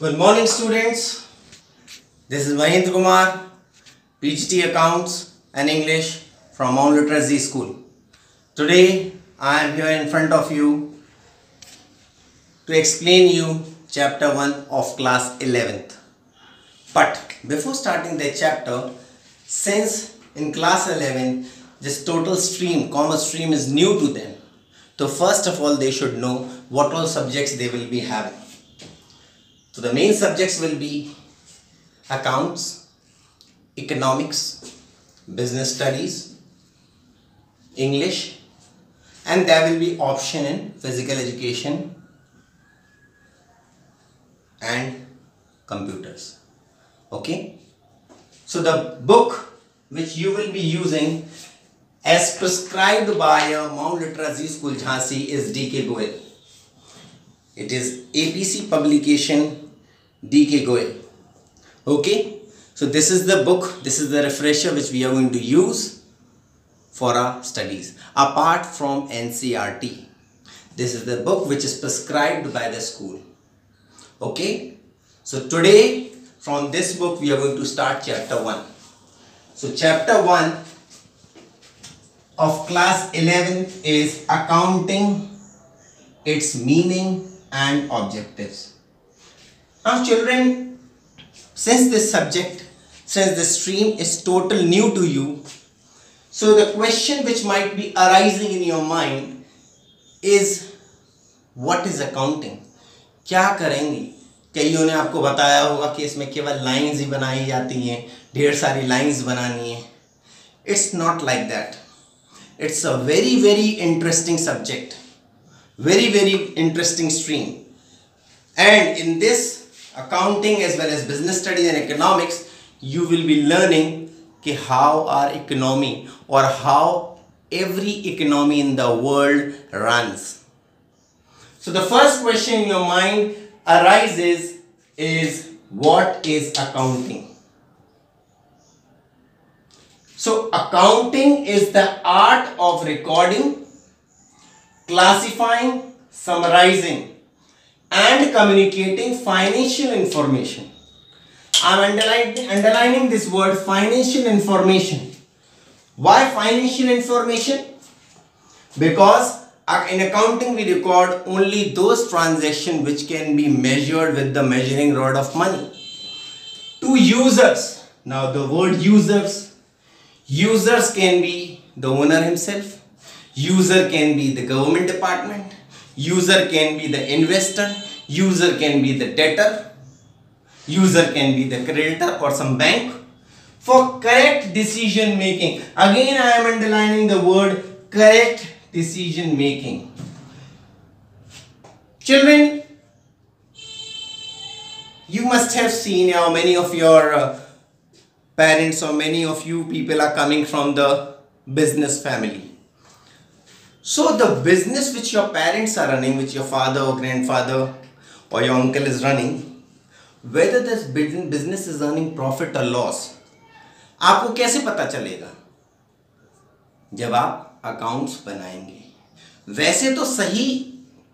Good morning, students. This is Mahindra Kumar, PGT Accounts and English from Mount Literacy School. Today, I am here in front of you to explain you chapter 1 of class 11th. But before starting the chapter, since in class 11, this total stream, commerce stream is new to them. So first of all, they should know what all subjects they will be having. So the main subjects will be accounts, economics, business studies, English, and there will be option in physical education and computers. Okay. So the book which you will be using as prescribed by Mount Literacy School Jhansi is D.K. Goyal. It is APC publication D.K. Goyal. Okay. So this is the book, this is the refresher which we are going to use for our studies. Apart from NCERT, this is the book which is prescribed by the school. Okay. So today from this book we are going to start chapter 1. So chapter 1 of class 11 is accounting, its meaning and objectives. Now children, since this subject, since the stream is total new to you, so the question which might be arising in your mind is, what is accounting? क्या करेंगे? कईयों ने आपको बताया होगा कि इसमें केवल लाइंस ही बनाई जाती हैं, ढेर सारी लाइंस बनानी है. It's not like that. It's a very interesting subject, very interesting stream, and in this accounting as well as business studies and economics, you will be learning how our economy or how every economy in the world runs. So the first question in your mind arises is, what is accounting? So accounting is the art of recording, classifying, summarizing and communicating financial information. I am underlining this word, financial information. Why financial information? Because in accounting we record only those transactions which can be measured with the measuring rod of money. To users, now the word users can be the owner himself, user can be the government department, user can be the investor, user can be the debtor, user can be the creditor or some bank. For correct decision making, again I am underlining the word correct decision making. Children, you must have seen, many of your parents or many of you people are coming from the business family. So the business which your parents are running, which your father or grandfather or your uncle is running, whether this business is earning profit or loss, आपको कैसे पता चलेगा? जब आप accounts बनाएंगे. वैसे तो सही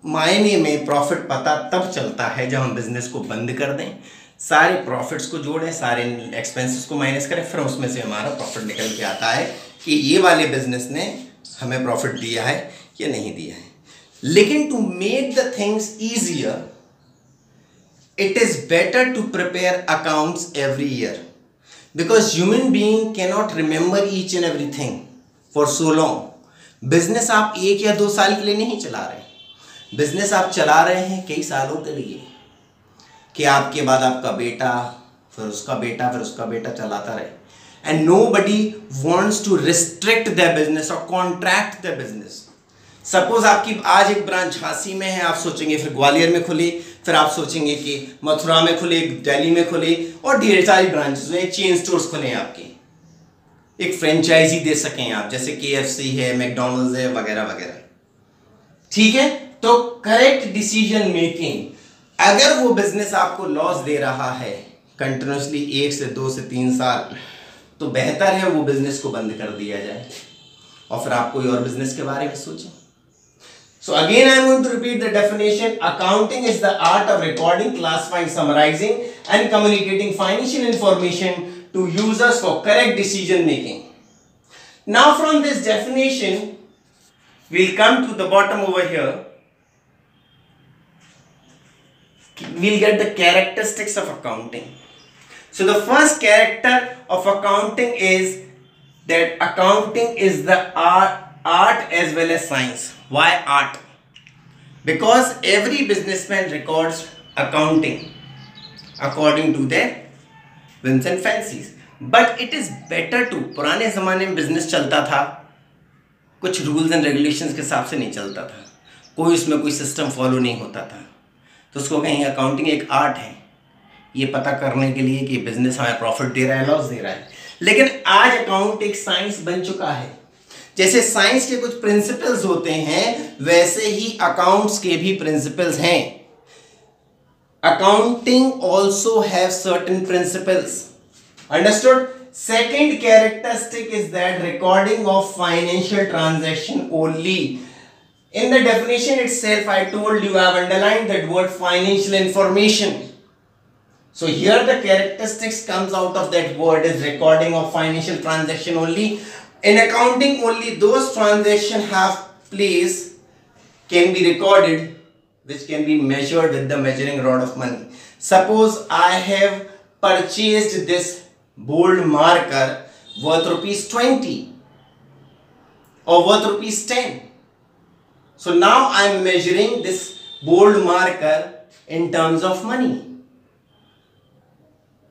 मायने में प्रॉफिट पता तब चलता है जब हम बिजनेस को बंद कर दें, सारे प्रॉफिट्स को जोड़ें, सारे एक्सपेंसेस को माइनस करें, फिर उसमें से हमारा प्रॉफिट निकल के आता है कि ये वाले बिजनेस ने हमें प्रॉफिट दिया है या नहीं दिया है. लेकिन to make the things easier, it is better to prepare accounts every year, because human being cannot remember each and everything for so long. Business आप 1 या 2 साल के लिए नहीं चला रहे, बिजनेस आप चला रहे हैं कई सालों के लिए, कि आपके बाद आपका बेटा, फिर उसका बेटा, फिर उसका बेटा चलाता रहे. And nobody wants to restrict their business or contract their business. Suppose आपकी आज एक ब्रांच झांसी में है, आप सोचेंगे फिर ग्वालियर में खुले, फिर आप सोचेंगे कि मथुरा में खुले, दिल्ली में खुले, और ढेर सारी ब्रांचेस हैं, चेन स्टोर्स खुले आपके, एक फ्रेंचाइजी दे सकें आप, जैसे KFC है, मैकडॉनल्ड्स है, वगैरह वगैरह. ठीक है. तो करेक्ट डिसीजन मेकिंग, अगर वो बिजनेस आपको लॉस दे रहा है कंटिन्यूसली 1 से 2 से 3 साल, तो बेहतर है वो बिजनेस को बंद कर दिया जाए और फिर आप कोई और बिजनेस के बारे में सोचें. So again I am going to repeat the definition. Accounting is the art of recording, classifying, summarizing and communicating financial information to users for correct decision making. Now from this definition, we'll come to the bottom over here. We'll get the characteristics of accounting. So the first character of accounting is that accounting is the art as well as science. Why art? Because every businessman records accounting according to their whims and fancies. But it is better to, पुराने ज़माने में business चलता था, कुछ rules and regulations के हिसाब से नहीं चलता था, कोई उसमें कोई सिस्टम फॉलो नहीं होता था, तो उसको कहेंगे अकाउंटिंग एक आर्ट है, ये पता करने के लिए कि बिजनेस हमें प्रॉफिट दे रहा है, लॉस दे रहा है. लेकिन आज अकाउंट एक साइंस बन चुका है. जैसे साइंस के कुछ प्रिंसिपल्स होते हैं, वैसे ही अकाउंट्स के भी प्रिंसिपल्स हैं. Accounting also have certain principles. Understood? Second characteristic is that recording of financial transaction only. In the definition itself, I told you, I have underlined that word financial information. So here the characteristics comes out of that word is recording of financial transaction only. In accounting, only those transactions have place can be recorded which can be measured with the measuring rod of money. Suppose I have purchased this bold marker worth rupees 20 or worth rupees 10. So now I am measuring this bold marker in terms of money.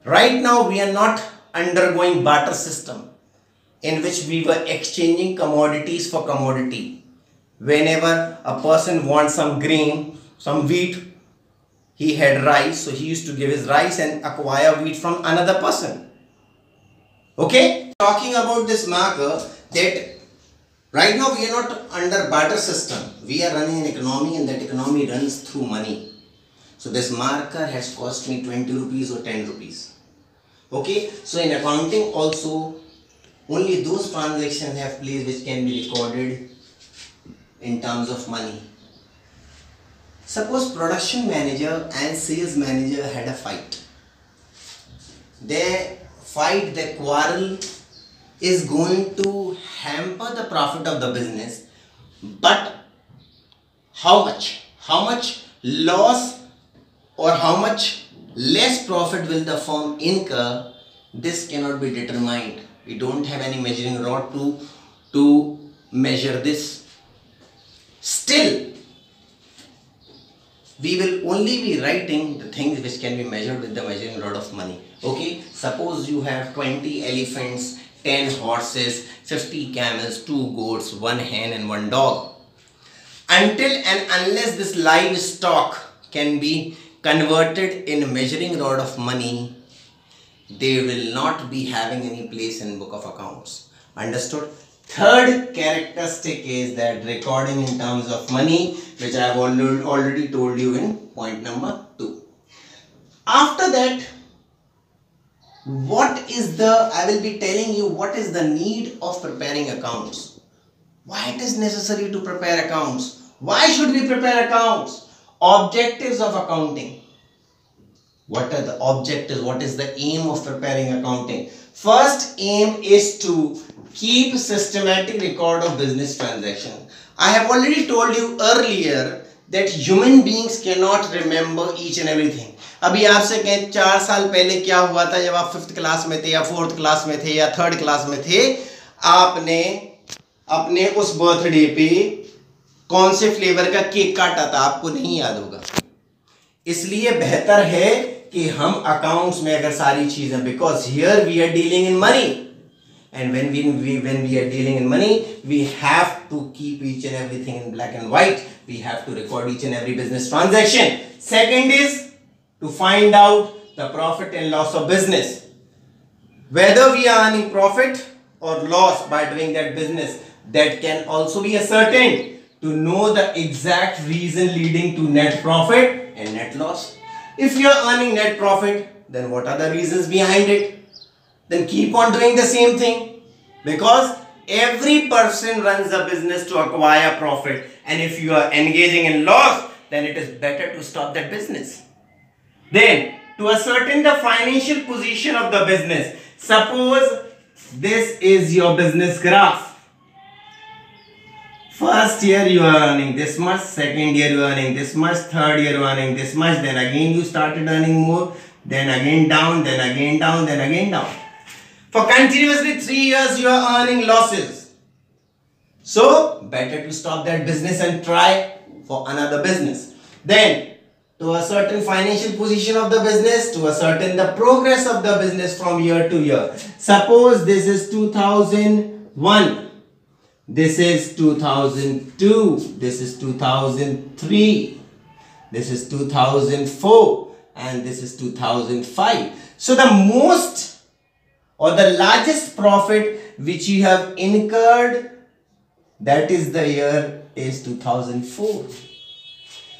Right now we are not undergoing barter system in which we were exchanging commodities for commodity. Whenever a person wants some grain, some wheat, he had rice, so he used to give his rice and acquire wheat from another person. Okay, talking about this marker, that right now we are not under barter system. We are running an economy and that economy runs through money. So this marker has cost me 20 rupees or 10 rupees. Okay, so in accounting also only those transactions have place which can be recorded in terms of money. Suppose production manager and sales manager had a fight. Their quarrel is going to hamper the profit of the business, but how much loss or how much less profit will the firm incur, this cannot be determined. We don't have any measuring rod to measure this. Still, we will only be writing the things which can be measured with the measuring rod of money. Okay, suppose you have 20 elephants, 10 horses, 50 camels, 2 goats, 1 hen and 1 dog. Until and unless this livestock can be converted in measuring rod of money, they will not be having any place in book of accounts. Understood? Third characteristic is that recording in terms of money, which I have already told you in point number 2. After that, I will be telling you what is the need of preparing accounts. Why it is necessary to prepare accounts? Why should we prepare accounts? Objectives of accounting. What are the objectives? What is the aim of preparing accounting? First aim is to keep systematic record of business transaction. I have already told you earlier that human beings cannot remember each and everything. अभी आपसे कहें 4 साल पहले क्या हुआ था जब आप 5th क्लास में थे या 4th क्लास में थे या 3rd क्लास में थे, आपने अपने उस बर्थडे पे कौन से फ्लेवर का केक काटा था, आपको नहीं याद होगा. इसलिए बेहतर है कि हम अकाउंट्स में अगर सारी चीजें, because here we are dealing in money, and when we are dealing in money, we have to keep each and everything in black and white. We have to record each and every business transaction. Second is to find out the profit and loss of business, whether we are earning profit or loss by doing that business. That can also be ascertained to know the exact reason leading to net profit and net loss. If you are earning net profit, then what are the reasons behind it? Then keep on doing the same thing, because Every person runs a business to acquire profit, and if you are engaging in loss, then it is better to stop that business. Then, to ascertain the financial position of the business, suppose this is your business graph. First year you are earning this much, second year you are earning this much, third year you are earning this much, then again you started earning more, then again down, then again down, then again down. For continuously 3 years you are earning losses. So, better to stop that business and try for another business. Then, to a certain financial position of the business, to a certain the progress of the business from year to year. Suppose this is 2001, this is 2002, this is 2003, this is 2004, and this is 2005. So the most or the largest profit which you have incurred, that is the year is 2004.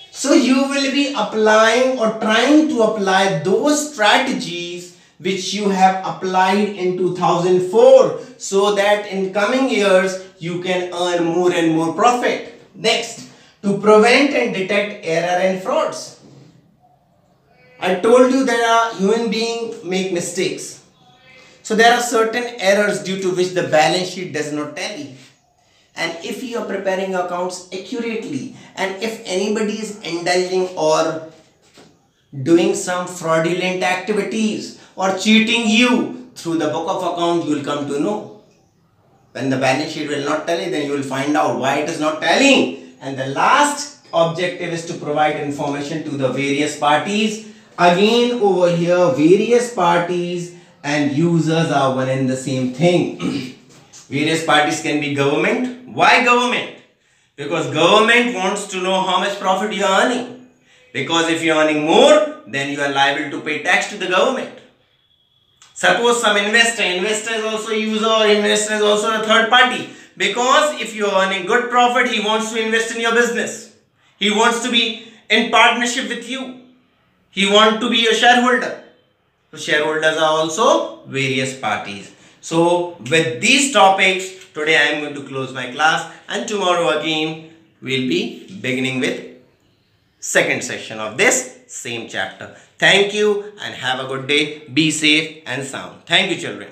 So you will be applying or trying to apply those strategies which you have applied in 2004, so that in coming years you can earn more and more profit. Next, to prevent and detect error and frauds. I told you that human beings make mistakes. So there are certain errors due to which the balance sheet does not tally. And if you are preparing accounts accurately, and if anybody is indulging or doing some fraudulent activities or cheating you through the book of account, you will come to know. When the balance sheet will not tally, then you will find out why it is not tallying. And the last objective is to provide information to the various parties. Again over here, various parties and users are one and the same thing. Various parties can be government. Why government? Because government wants to know how much profit you are earning. Because if you are earning more, then you are liable to pay tax to the government. Suppose some investor is also a user, or investor is also a third party. Because if you are earning good profit, he wants to invest in your business. He wants to be in partnership with you. He wants to be a shareholder. So shareholders are also various parties. So with these topics, today I am going to close my class, and tomorrow again we'll be beginning with second section of this same chapter. Thank you and have a good day. Be safe and sound. Thank you, children.